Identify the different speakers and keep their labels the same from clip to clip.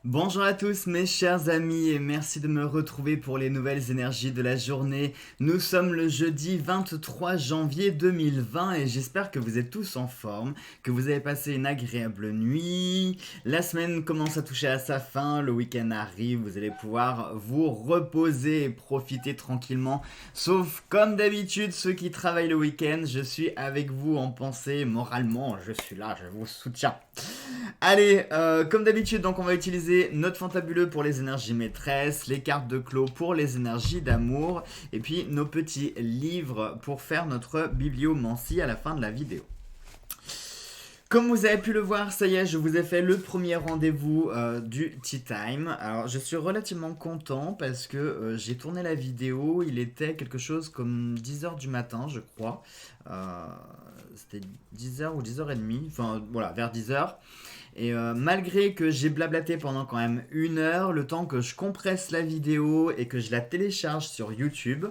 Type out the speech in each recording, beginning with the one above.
Speaker 1: Bonjour à tous mes chers amis et merci de me retrouver pour les nouvelles énergies de la journée. Nous sommes le jeudi 23 janvier 2020 et j'espère que vous êtes tous en forme, que vous avez passé une agréable nuit. La semaine commence à toucher à sa fin, le week-end arrive, vous allez pouvoir vous reposer et profiter tranquillement. Sauf comme d'habitude ceux qui travaillent le week-end, je suis avec vous en pensée, moralement, je suis là, je vous soutiens. Allez, comme d'habitude, donc on va utiliser notre fantabuleux pour les énergies maîtresses, les cartes de clos pour les énergies d'amour, et puis nos petits livres pour faire notre bibliomancie à la fin de la vidéo. Comme vous avez pu le voir, ça y est, je vous ai fait le premier rendez-vous du Tea Time. Alors, je suis relativement content parce que j'ai tourné la vidéo. Il était quelque chose comme 10 heures du matin, je crois. Euh, C'était 10 heures ou 10h30. Enfin, voilà, vers 10 heures. Et malgré que j'ai blablaté pendant quand même 1 heure, le temps que je compresse la vidéo et que je la télécharge sur YouTube,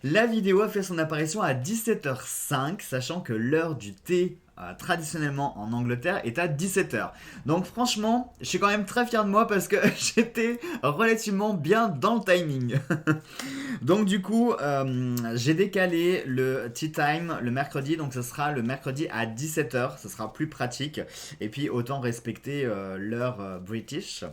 Speaker 1: la vidéo a fait son apparition à 17h05, sachant que l'heure du thé traditionnellement en Angleterre est à 17h. Donc franchement, je suis quand même très fier de moi parce que j'étais relativement bien dans le timing. Donc du coup, j'ai décalé le tea time le mercredi, donc ce sera le mercredi à 17h, ce sera plus pratique. Et puis autant respecter l'heure british.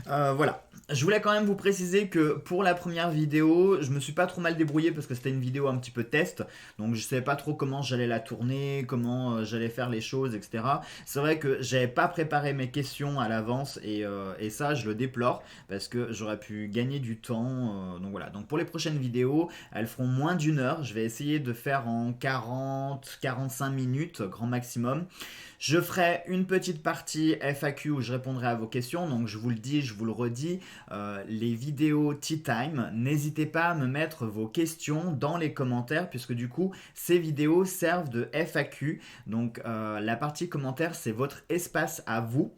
Speaker 1: Voilà. Je voulais quand même vous préciser que pour la première vidéo, je me suis pas trop mal débrouillé parce que c'était une vidéo un petit peu test, donc je savais pas trop comment j'allais la tourner, comment j'allais faire les choses, etc. C'est vrai que j'avais pas préparé mes questions à l'avance et ça je le déplore parce que j'aurais pu gagner du temps. Donc voilà. Donc pour les prochaines vidéos, elles feront moins d'1 heure. Je vais essayer de faire en 40-45 minutes grand maximum. Je ferai une petite partie FAQ où je répondrai à vos questions. Donc je vous le dis, je vous le redis, les vidéos Tea Time, n'hésitez pas à me mettre vos questions dans les commentaires puisque du coup ces vidéos servent de FAQ. Donc la partie commentaire c'est votre espace à vous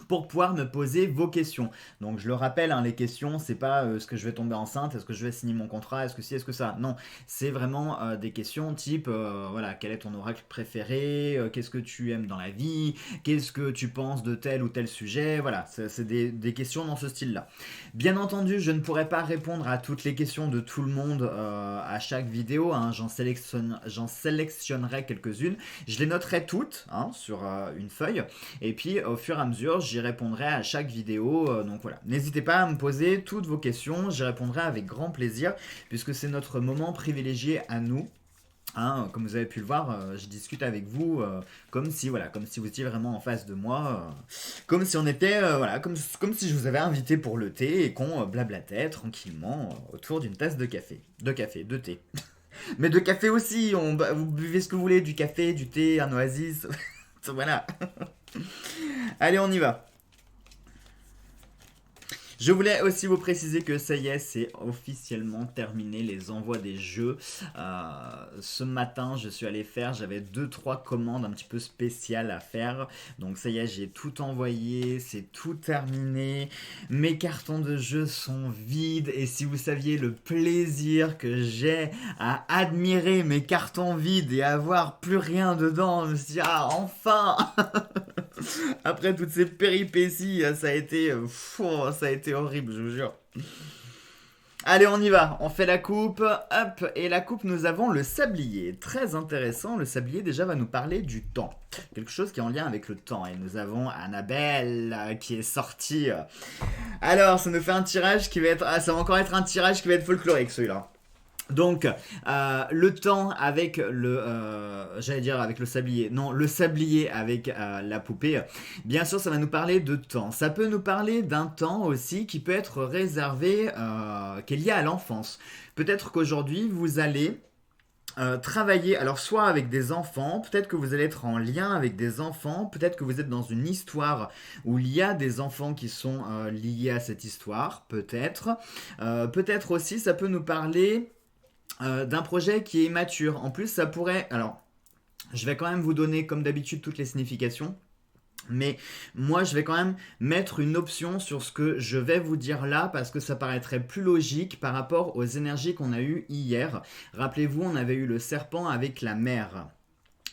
Speaker 1: pour pouvoir me poser vos questions. Donc je le rappelle, hein, les questions, c'est pas est-ce que je vais tomber enceinte, est-ce que je vais signer mon contrat, est-ce que si, est-ce que ça. Non, c'est vraiment des questions type, voilà, quel est ton oracle préféré, qu'est-ce que tu aimes dans la vie, qu'est-ce que tu penses de tel ou tel sujet, voilà, c'est des questions dans ce style-là. Bien entendu, je ne pourrai pas répondre à toutes les questions de tout le monde à chaque vidéo, hein, j'en sélectionnerai quelques-unes, je les noterai toutes hein, sur une feuille, et puis au fur et à mesure, j'y répondrai à chaque vidéo. Donc voilà, n'hésitez pas à me poser toutes vos questions, j'y répondrai avec grand plaisir, puisque c'est notre moment privilégié à nous. Hein, comme vous avez pu le voir, je discute avec vous comme si voilà, comme si vous étiez vraiment en face de moi, comme si on était voilà, comme si je vous avais invité pour le thé et qu'on blablatait tranquillement autour d'une tasse de thé. Mais de café aussi, vous buvez ce que vous voulez, du café, du thé, un oasis, voilà. Allez, on y va. Je voulais aussi vous préciser que ça y est, c'est officiellement terminé les envois des jeux. Ce matin, je suis allé faire, j'avais deux trois commandes un petit peu spéciales à faire. Donc ça y est, j'ai tout envoyé, c'est tout terminé. Mes cartons de jeu sont vides et si vous saviez le plaisir que j'ai à admirer mes cartons vides et à avoir plus rien dedans, je me suis dit, ah enfin. Après toutes ces péripéties, ça a été horrible, je vous jure. Allez, on y va. On fait la coupe. Hop. Et la coupe, nous avons le sablier. Très intéressant. Le sablier, déjà, va nous parler du temps. Quelque chose qui est en lien avec le temps. Et nous avons Annabelle qui est sortie. Alors, ça nous fait un tirage qui va être. Ah, ça va encore être un tirage qui va être folklorique, celui-là. Donc, le temps avec j'allais dire avec le sablier, non, le sablier avec la poupée, bien sûr, ça va nous parler de temps. Ça peut nous parler d'un temps aussi qui peut être réservé, qui est lié à l'enfance. Peut-être qu'aujourd'hui, vous allez travailler, alors soit avec des enfants, peut-être que vous allez être en lien avec des enfants, peut-être que vous êtes dans une histoire où il y a des enfants qui sont liés à cette histoire, peut-être. Peut-être aussi, ça peut nous parler d'un projet qui est mature. En plus, ça pourrait... Alors, je vais quand même vous donner, comme d'habitude, toutes les significations. Mais moi, je vais quand même mettre une option sur ce que je vais vous dire là parce que ça paraîtrait plus logique par rapport aux énergies qu'on a eues hier. Rappelez-vous, on avait eu le serpent avec la mer.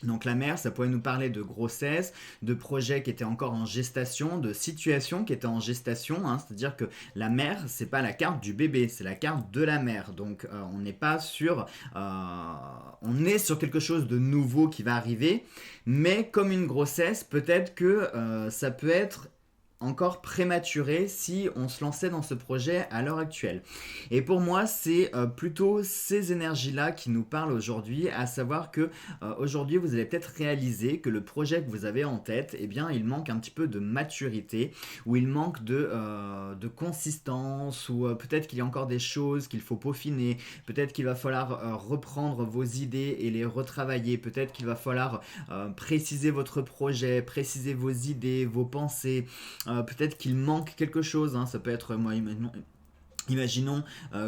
Speaker 1: Donc la mère, ça pourrait nous parler de grossesse, de projets qui étaient encore en gestation, de situations qui étaient en gestation, hein. C'est-à-dire que la mère, c'est pas la carte du bébé, c'est la carte de la mère. Donc on n'est pas sur, on est sur quelque chose de nouveau qui va arriver, mais comme une grossesse, peut-être que ça peut être encore prématuré si on se lançait dans ce projet à l'heure actuelle. Et pour moi, c'est plutôt ces énergies-là qui nous parlent aujourd'hui, à savoir que aujourd'hui, vous allez peut-être réaliser que le projet que vous avez en tête, eh bien, il manque un petit peu de maturité, ou il manque de consistance, ou peut-être qu'il y a encore des choses qu'il faut peaufiner, peut-être qu'il va falloir reprendre vos idées et les retravailler, peut-être qu'il va falloir préciser votre projet, préciser vos idées, vos pensées, peut-être qu'il manque quelque chose, hein. Ça peut être, moi, imaginons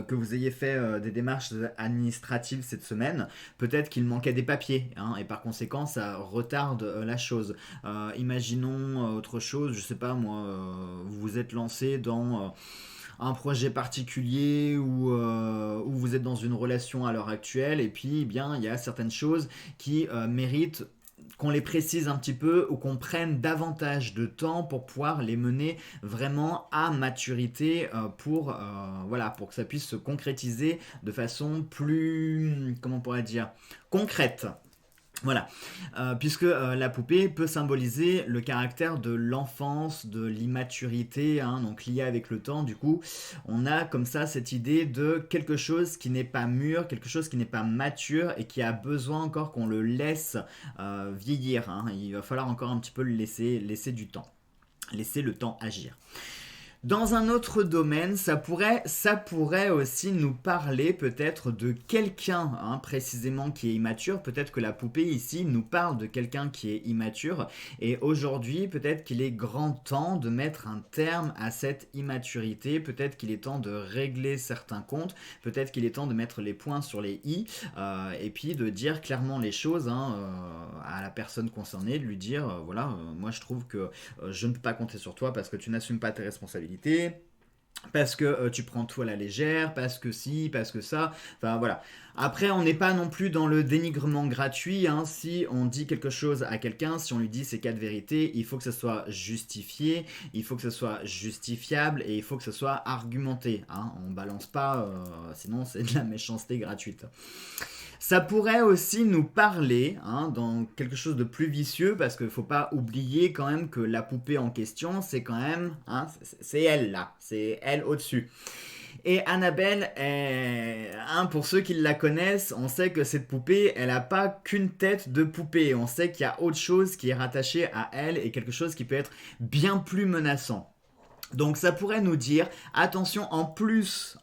Speaker 1: que vous ayez fait des démarches administratives cette semaine, peut-être qu'il manquait des papiers, hein, et par conséquent ça retarde la chose. Imaginons autre chose, je sais pas moi, vous vous êtes lancé dans un projet particulier ou vous êtes dans une relation à l'heure actuelle et puis eh bien il y a certaines choses qui méritent qu'on les précise un petit peu ou qu'on prenne davantage de temps pour pouvoir les mener vraiment à maturité voilà, pour que ça puisse se concrétiser de façon plus, comment on pourrait dire, concrète. Voilà, puisque la poupée peut symboliser le caractère de l'enfance, de l'immaturité, hein, donc lié avec le temps. Du coup, on a comme ça cette idée de quelque chose qui n'est pas mûr, quelque chose qui n'est pas mature et qui a besoin encore qu'on le laisse vieillir, hein. Il va falloir encore un petit peu le laisser du temps, laisser le temps agir. Dans un autre domaine, ça pourrait aussi nous parler peut-être de quelqu'un, hein, précisément qui est immature. Peut-être que la poupée ici nous parle de quelqu'un qui est immature. Et aujourd'hui, peut-être qu'il est grand temps de mettre un terme à cette immaturité. Peut-être qu'il est temps de régler certains comptes. Peut-être qu'il est temps de mettre les points sur les i. Et puis de dire clairement les choses, hein, à la personne concernée, de lui dire, voilà, moi je trouve que je ne peux pas compter sur toi parce que tu n'assumes pas tes responsabilités, parce que tu prends tout à la légère, parce que si, parce que ça, enfin voilà. Après, on n'est pas non plus dans le dénigrement gratuit, hein. Si on dit quelque chose à quelqu'un, si on lui dit ces quatre vérités, il faut que ça soit justifié, il faut que ça soit justifiable et il faut que ça soit argumenté, hein. On balance pas, sinon c'est de la méchanceté gratuite. Ça pourrait aussi nous parler, hein, dans quelque chose de plus vicieux, parce qu'il ne faut pas oublier quand même que la poupée en question, c'est quand même, hein, c'est elle là, c'est elle au-dessus. Et Annabelle, hein, pour ceux qui la connaissent, on sait que cette poupée, elle n'a pas qu'une tête de poupée. On sait qu'il y a autre chose qui est rattaché à elle et quelque chose qui peut être bien plus menaçant. Donc ça pourrait nous dire, attention, en plus,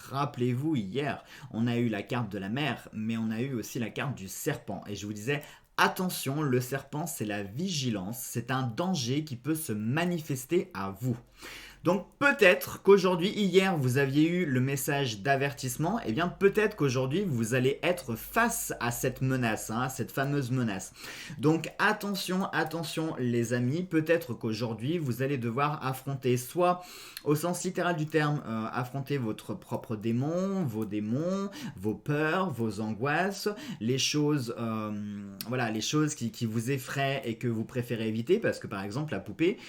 Speaker 1: rappelez-vous, hier, on a eu la carte de la mer, mais on a eu aussi la carte du serpent. Et je vous disais, attention, le serpent, c'est la vigilance, c'est un danger qui peut se manifester à vous. Donc peut-être qu'aujourd'hui, hier, vous aviez eu le message d'avertissement, et bien peut-être qu'aujourd'hui, vous allez être face à cette menace, hein, cette fameuse menace. Donc attention les amis, peut-être qu'aujourd'hui, vous allez devoir affronter soit, au sens littéral du terme, affronter votre propre démon, vos peurs, vos angoisses, les choses, voilà, les choses qui vous effraient et que vous préférez éviter, parce que par exemple, la poupée,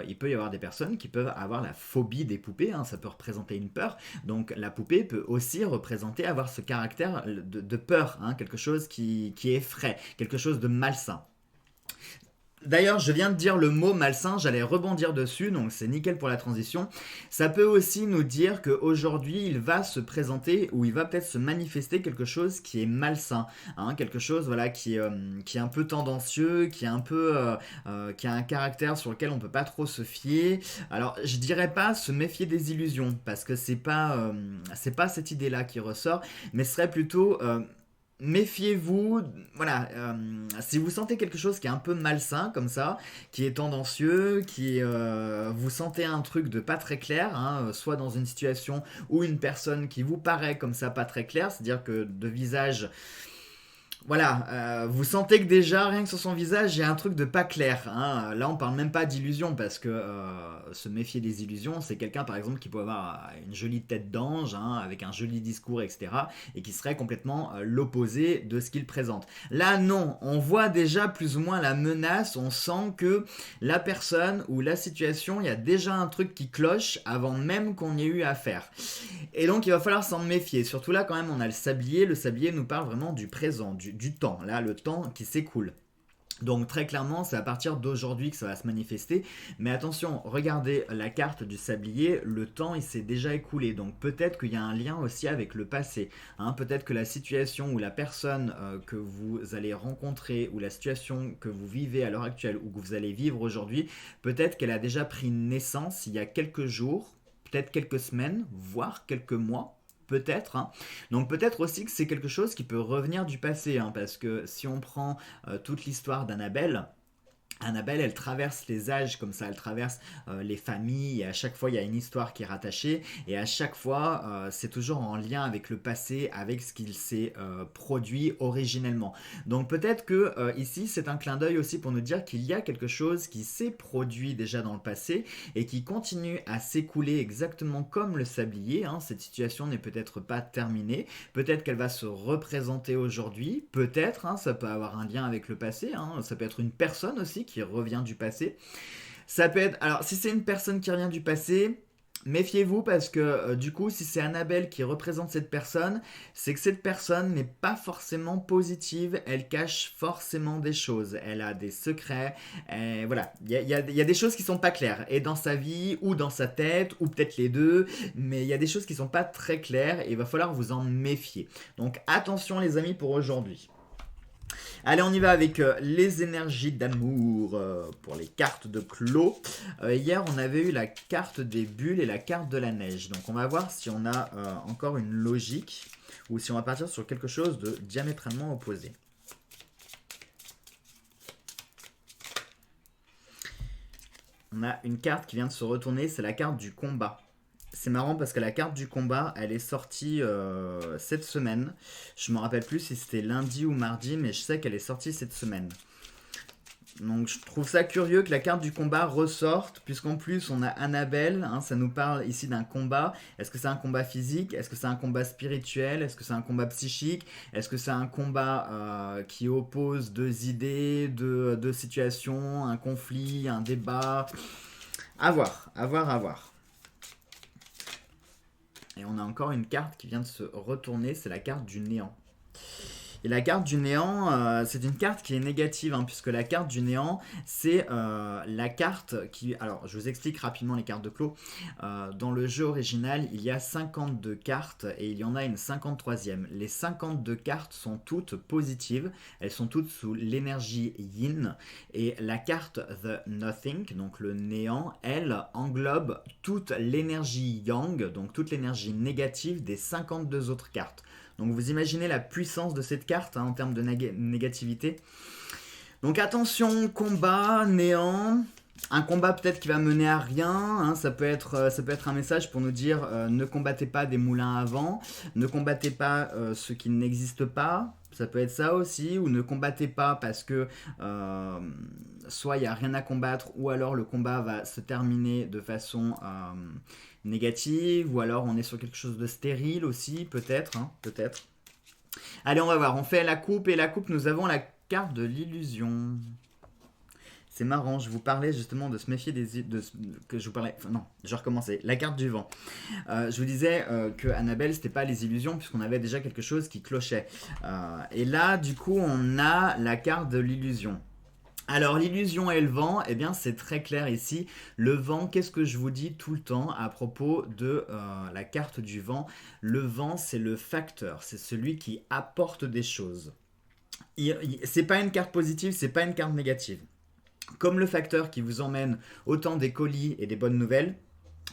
Speaker 1: il peut y avoir des personnes qui peuvent avoir la phobie des poupées, hein, ça peut représenter une peur. Donc la poupée peut aussi représenter, avoir ce caractère de peur, hein, quelque chose qui effraie, quelque chose de malsain. D'ailleurs, je viens de dire le mot malsain, j'allais rebondir dessus, donc c'est nickel pour la transition. Ça peut aussi nous dire qu'aujourd'hui, il va se présenter ou il va peut-être se manifester quelque chose qui est malsain, hein, quelque chose voilà, qui est un peu tendancieux, qui a un caractère sur lequel on ne peut pas trop se fier. Alors, je dirais pas se méfier des illusions, parce que c'est pas cette idée-là qui ressort, mais ce serait plutôt... méfiez-vous, voilà, si vous sentez quelque chose qui est un peu malsain comme ça, qui est tendancieux, vous sentez un truc de pas très clair, hein, soit dans une situation ou une personne qui vous paraît comme ça pas très claire, c'est-à-dire que de visage voilà, vous sentez que déjà, rien que sur son visage, il y a un truc de pas clair, hein. Là, on parle même pas d'illusion, parce que se méfier des illusions, c'est quelqu'un, par exemple, qui peut avoir une jolie tête d'ange, hein, avec un joli discours, etc., et qui serait complètement l'opposé de ce qu'il présente. Là, non, on voit déjà plus ou moins la menace, on sent que la personne ou la situation, il y a déjà un truc qui cloche avant même qu'on y ait eu affaire. Et donc il va falloir s'en méfier. Surtout là quand même on a le sablier. Le sablier nous parle vraiment du présent, du temps. Là le temps qui s'écoule. Donc très clairement, c'est à partir d'aujourd'hui que ça va se manifester. Mais attention, regardez la carte du sablier, le temps il s'est déjà écoulé. Donc peut-être qu'il y a un lien aussi avec le passé. Hein. Peut-être que la situation ou la personne que vous allez rencontrer ou la situation que vous vivez à l'heure actuelle ou que vous allez vivre aujourd'hui, peut-être qu'elle a déjà pris naissance il y a quelques jours, peut-être quelques semaines, voire quelques mois. Peut-être, hein. Donc peut-être aussi que c'est quelque chose qui peut revenir du passé, hein, parce que si on prend toute l'histoire d'Annabelle, Annabelle, elle traverse les âges comme ça, elle traverse les familles, et à chaque fois il y a une histoire qui est rattachée, et à chaque fois c'est toujours en lien avec le passé, avec ce qu'il s'est produit originellement. Donc peut-être que ici c'est un clin d'œil aussi pour nous dire qu'il y a quelque chose qui s'est produit déjà dans le passé et qui continue à s'écouler exactement comme le sablier. Hein. Cette situation n'est peut-être pas terminée, peut-être qu'elle va se représenter aujourd'hui, peut-être, hein, ça peut avoir un lien avec le passé, hein, ça peut être une personne aussi qui revient du passé. Ça peut être, alors si c'est une personne qui revient du passé, méfiez-vous parce que du coup, si c'est Annabelle qui représente cette personne, c'est que cette personne n'est pas forcément positive, elle cache forcément des choses, elle a des secrets, et voilà, il y a des choses qui sont pas claires, et dans sa vie, ou dans sa tête, ou peut-être les deux, mais il y a des choses qui sont pas très claires, et il va falloir vous en méfier. Donc attention les amis pour aujourd'hui. Allez, on y va avec les énergies d'amour pour les cartes de Clos. Hier, on avait eu la carte des bulles et la carte de la neige. Donc, on va voir si on a encore une logique ou si on va partir sur quelque chose de diamétralement opposé. On a une carte qui vient de se retourner, c'est la carte du combat. C'est marrant parce que la carte du combat, elle est sortie cette semaine. Je me rappelle plus si c'était lundi ou mardi, mais je sais qu'elle est sortie cette semaine. Donc je trouve ça curieux que la carte du combat ressorte, puisqu'en plus on a Annabelle, hein, ça nous parle ici d'un combat. Est-ce que c'est un combat physique? Est-ce que c'est un combat spirituel? Est-ce que c'est un combat psychique? Est-ce que c'est un combat qui oppose deux idées, deux situations, un conflit, un débat? À voir, à voir, à voir. Et on a encore une carte qui vient de se retourner, c'est la carte du néant. Et la carte du néant, c'est une carte qui est négative, hein, puisque la carte du néant, c'est la carte qui... Alors, je vous explique rapidement les cartes de Clos. Dans le jeu original, il y a 52 cartes et il y en a une 53e. Les 52 cartes sont toutes positives, elles sont toutes sous l'énergie yin. Et la carte The Nothing, donc le néant, elle englobe toute l'énergie yang, donc toute l'énergie négative des 52 autres cartes. Donc vous imaginez la puissance de cette carte, hein, en termes de négativité. Donc attention, combat, néant. Un combat peut-être qui va mener à rien, hein, ça peut être un message pour nous dire ne combattez pas des moulins à vent, ne combattez pas ce qui n'existe pas, ça peut être ça aussi, ou ne combattez pas parce que soit il n'y a rien à combattre, ou alors le combat va se terminer de façon négative, ou alors on est sur quelque chose de stérile aussi, peut-être, hein, peut-être. Allez, on va voir, on fait la coupe, et la coupe, nous avons la carte de l'illusion. C'est marrant, je vous parlais justement de se méfier que je vous parlais... Enfin, non, je vais recommencer. La carte du vent. Je vous disais que Annabelle, c'était pas les illusions, puisqu'on avait déjà quelque chose qui clochait. Et là, du coup, on a la carte de l'illusion. Alors, l'illusion et le vent, eh bien, c'est très clair ici. Le vent, qu'est-ce que je vous dis tout le temps à propos de la carte du vent? Le vent, c'est le facteur, c'est celui qui apporte des choses. C'est pas une carte positive, c'est pas une carte négative. Comme le facteur qui vous emmène autant des colis et des bonnes nouvelles,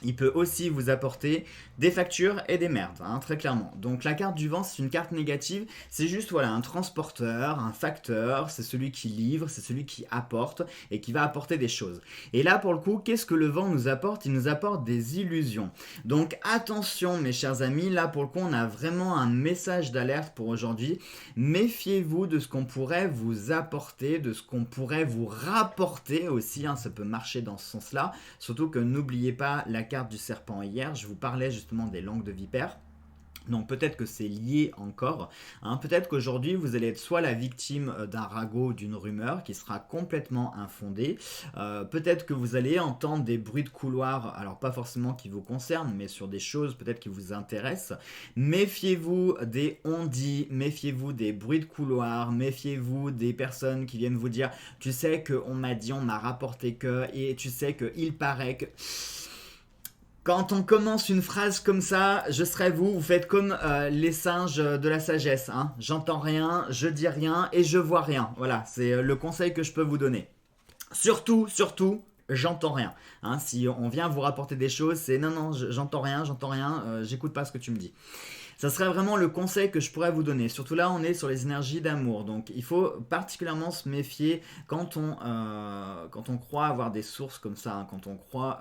Speaker 1: Il peut aussi vous apporter des factures et des merdes, hein, très clairement. Donc la carte du vent, c'est une carte négative, c'est juste voilà, un transporteur, un facteur, c'est celui qui livre, c'est celui qui apporte et qui va apporter des choses. Et là, pour le coup, qu'est-ce que le vent nous apporte? Il nous apporte des illusions. Donc attention, mes chers amis, là, pour le coup, on a vraiment un message d'alerte pour aujourd'hui. Méfiez-vous de ce qu'on pourrait vous apporter, de ce qu'on pourrait vous rapporter aussi, hein, ça peut marcher dans ce sens-là. Surtout que n'oubliez pas la carte du serpent hier, je vous parlais justement des langues de vipère. Donc peut-être que c'est lié encore, hein. Peut-être qu'aujourd'hui vous allez être soit la victime d'un ragot, d'une rumeur qui sera complètement infondée, peut-être que vous allez entendre des bruits de couloir, alors pas forcément qui vous concernent, mais sur des choses peut-être qui vous intéressent. Méfiez-vous des on-dit, méfiez-vous des bruits de couloir, méfiez-vous des personnes qui viennent vous dire tu sais qu'on m'a dit, on m'a rapporté que, et tu sais qu'il paraît que... Quand on commence une phrase comme ça, je serai vous, vous faites comme les singes de la sagesse, hein. J'entends rien, je dis rien et je vois rien. Voilà, c'est le conseil que je peux vous donner. Surtout, j'entends rien, hein. Si on vient vous rapporter des choses, c'est non, j'entends rien, j'écoute pas ce que tu me dis. Ça serait vraiment le conseil que je pourrais vous donner. Surtout là, on est sur les énergies d'amour. Donc, il faut particulièrement se méfier quand on croit avoir des sources comme ça, hein, quand on croit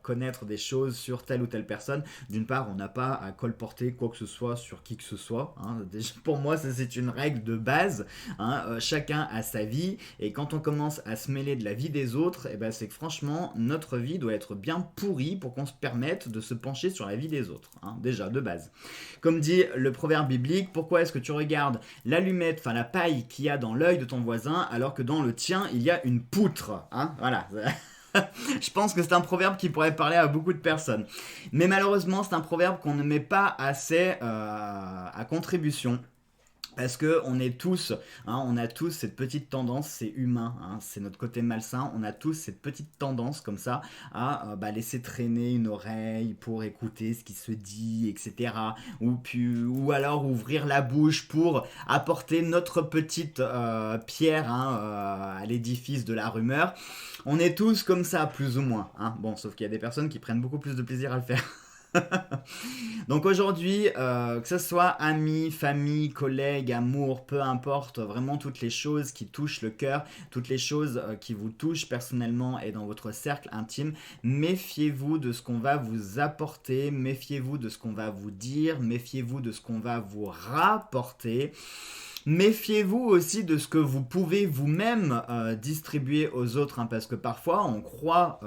Speaker 1: connaître des choses sur telle ou telle personne. D'une part, on n'a pas à colporter quoi que ce soit sur qui que ce soit, hein. Déjà, pour moi, ça c'est une règle de base, hein. Chacun a sa vie. Et quand on commence à se mêler de la vie des autres, eh ben, c'est que franchement, notre vie doit être bien pourrie pour qu'on se permette de se pencher sur la vie des autres, hein, déjà, de base. Comme dit le proverbe biblique, pourquoi est-ce que tu regardes l'allumette, enfin la paille qu'il y a dans l'œil de ton voisin, alors que dans le tien, il y a une poutre, hein? Voilà. Je pense que c'est un proverbe qui pourrait parler à beaucoup de personnes. Mais malheureusement, c'est un proverbe qu'on ne met pas assez à contribution. Parce que on est tous, hein, on a tous cette petite tendance, c'est humain, hein, c'est notre côté malsain, on a tous cette petite tendance comme ça à laisser traîner une oreille pour écouter ce qui se dit, etc. Ou alors ouvrir la bouche pour apporter notre petite pierre, hein, à l'édifice de la rumeur. On est tous comme ça, plus ou moins, hein. Bon, sauf qu'il y a des personnes qui prennent beaucoup plus de plaisir à le faire. Donc aujourd'hui, que ce soit amis, famille, collègues, amour, peu importe, vraiment toutes les choses qui touchent le cœur, toutes les choses qui vous touchent personnellement et dans votre cercle intime, méfiez-vous de ce qu'on va vous apporter, méfiez-vous de ce qu'on va vous dire, méfiez-vous de ce qu'on va vous rapporter. Méfiez-vous aussi de ce que vous pouvez vous-même distribuer aux autres, hein, parce que parfois on croit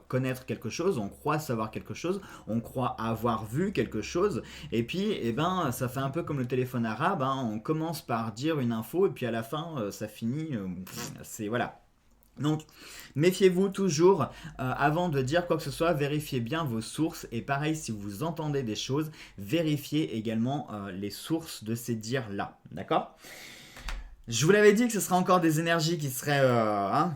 Speaker 1: connaître quelque chose, on croit savoir quelque chose, on croit avoir vu quelque chose, et puis eh ben, ça fait un peu comme le téléphone arabe, hein, on commence par dire une info, et puis à la fin ça finit, c'est voilà. Donc, méfiez-vous toujours, avant de dire quoi que ce soit, vérifiez bien vos sources. Et pareil, si vous entendez des choses, vérifiez également les sources de ces dires-là. D'accord ? Je vous l'avais dit que ce serait encore des énergies qui seraient... hein,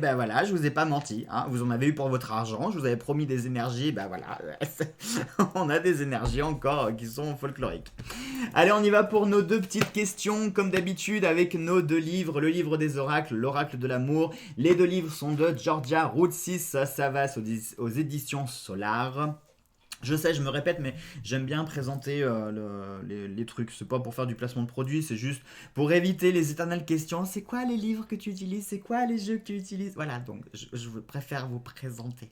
Speaker 1: ben voilà, je vous ai pas menti. Hein, vous en avez eu pour votre argent. Je vous avais promis des énergies. Ben voilà, on a des énergies encore qui sont folkloriques. Allez, on y va pour nos deux petites questions, comme d'habitude, avec nos deux livres. Le livre des oracles, l'oracle de l'amour. Les deux livres sont de Georgia Routsis Savas aux éditions Solar. Je sais, je me répète, mais j'aime bien présenter les trucs. C'est pas pour faire du placement de produit, c'est juste pour éviter les éternelles questions. C'est quoi les livres que tu utilises? C'est quoi les jeux que tu utilises? Voilà, donc je préfère vous présenter.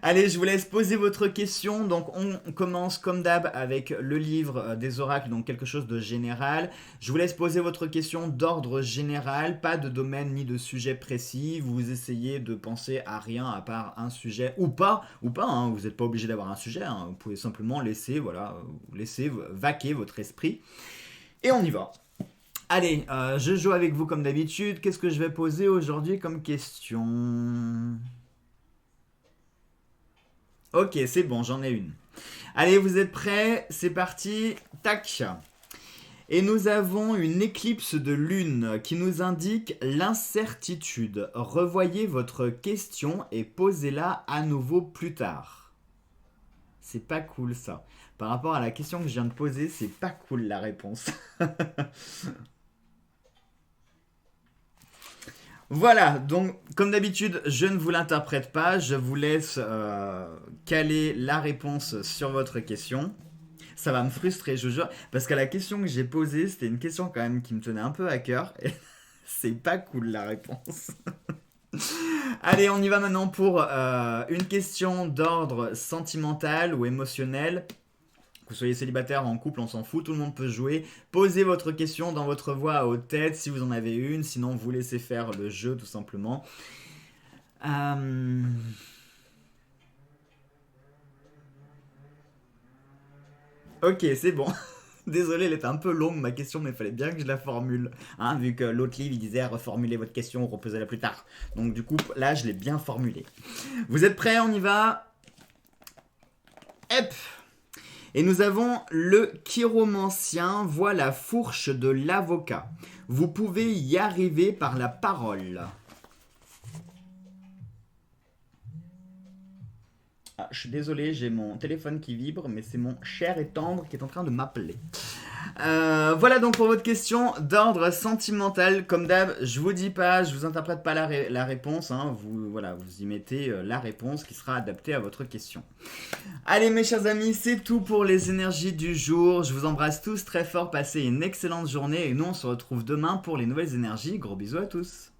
Speaker 1: Allez, je vous laisse poser votre question. Donc, on commence comme d'hab avec le livre des oracles, donc quelque chose de général. Je vous laisse poser votre question d'ordre général, pas de domaine ni de sujet précis. Vous essayez de penser à rien à part un sujet ou pas, hein. Vous n'êtes pas obligé d'avoir un sujet, hein. Vous pouvez simplement laisser vaquer votre esprit. Et on y va. Allez, je joue avec vous comme d'habitude. Qu'est-ce que je vais poser aujourd'hui comme question ? Ok, c'est bon, j'en ai une. Allez, vous êtes prêts? C'est parti. Tac. Et nous avons une éclipse de lune qui nous indique l'incertitude. Revoyez votre question et posez-la à nouveau plus tard. C'est pas cool ça. Par rapport à la question que je viens de poser, c'est pas cool la réponse. Voilà, donc comme d'habitude, je ne vous l'interprète pas, je vous laisse caler la réponse sur votre question. Ça va me frustrer, je vous jure, parce que la question que j'ai posée, c'était une question quand même qui me tenait un peu à cœur, et c'est pas cool la réponse. Allez, on y va maintenant pour une question d'ordre sentimental ou émotionnel. Que vous soyez célibataire, en couple, on s'en fout, tout le monde peut jouer. Posez votre question dans votre voix à haute tête si vous en avez une, sinon vous laissez faire le jeu tout simplement. Ok, c'est bon. Désolé, elle était un peu longue ma question, mais il fallait bien que je la formule. Hein, vu que l'autre livre il disait reformulez votre question, reposez-la plus tard. Donc du coup, là, je l'ai bien formulée. Vous êtes prêts? On y va. Hep. Et nous avons le chiromancien voit la fourche de l'avocat. Vous pouvez y arriver par la parole. Ah, je suis désolé, j'ai mon téléphone qui vibre, mais c'est mon cher et tendre qui est en train de m'appeler. Voilà donc pour votre question d'ordre sentimental. Comme d'hab, je vous dis pas, je vous interprète pas la réponse. Hein, vous y mettez la réponse qui sera adaptée à votre question. Allez mes chers amis, c'est tout pour les énergies du jour. Je vous embrasse tous très fort, passez une excellente journée et nous on se retrouve demain pour les nouvelles énergies. Gros bisous à tous.